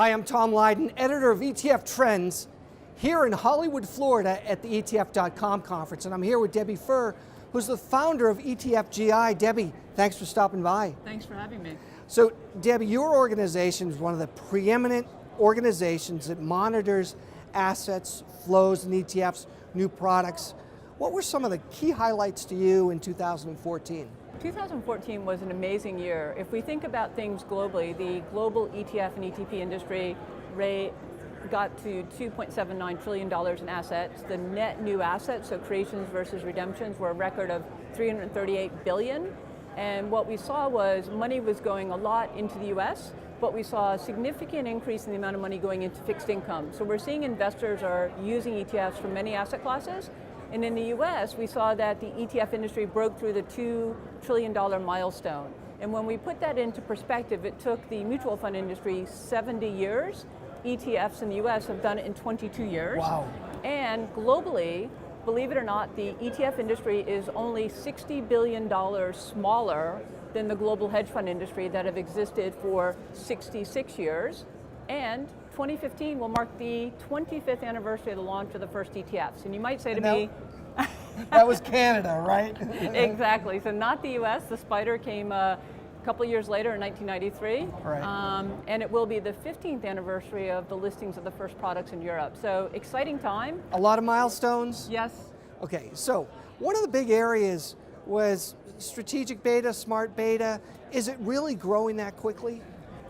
Hi, I'm Tom Lydon, editor of ETF Trends, here in Hollywood, Florida at the ETF.com conference. And I'm here with Debbie Fuhr, who's the founder of ETFGI. Debbie, thanks for stopping by. Thanks for having me. So, Debbie, your organization is one of the preeminent organizations that monitors assets, flows in ETFs, new products. What were some of the key highlights to you in 2014? 2014 was an amazing year. If we think about things globally, the global ETF and ETP industry got to $2.79 trillion in assets. The net new assets, so creations versus redemptions, were a record of $338 billion. And what we saw was money was going a lot into the US, but we saw a significant increase in the amount of money going into fixed income. So we're seeing investors are using ETFs for many asset classes. And in the US, we saw that the ETF industry broke through the $2 trillion milestone. And when we put that into perspective, it took the mutual fund industry 70 years. ETFs in the US have done it in 22 years. Wow. And globally, believe it or not, the ETF industry is only $60 billion smaller than the global hedge fund industry that have existed for 66 years. And 2015 will mark the 25th anniversary of the launch of the first ETFs. And you might say to me, that was Canada, right? Exactly, so not the US. The Spider came a couple years later in 1993. Right. And it will be the 15th anniversary of the listings of the first products in Europe. So exciting time. A lot of milestones? Yes. Okay, so one of the big areas was strategic beta, smart beta. Is it really growing that quickly?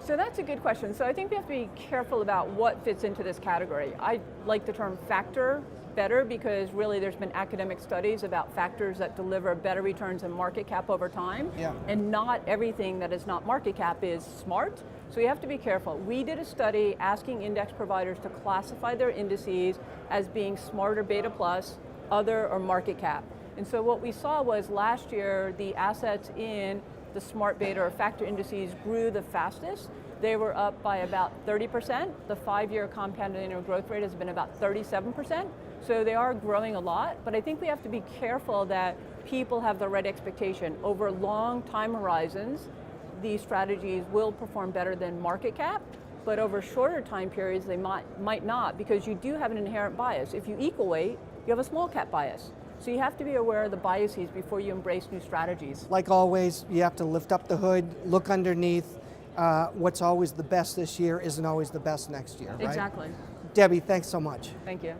So that's a good question. So I think we have to be careful about what fits into this category. I like the term factor better because really there's been academic studies about factors that deliver better returns in market cap over time. Yeah. And not everything that is not market cap is smart. So you have to be careful. We did a study asking index providers to classify their indices as being smart or beta plus, other, or market cap. And so what we saw was last year the assets in the smart beta or factor indices grew the fastest. They were up by about 30%. The 5-year compounded annual growth rate has been about 37%. So they are growing a lot, but I think we have to be careful that people have the right expectation. Over long time horizons, these strategies will perform better than market cap, but over shorter time periods, they might not, because you do have an inherent bias. If you equal weight, you have a small cap bias. So you have to be aware of the biases before you embrace new strategies. Like always, you have to lift up the hood, look underneath. What's always the best this year isn't always the best next year, right? Exactly. Debbie, thanks so much. Thank you.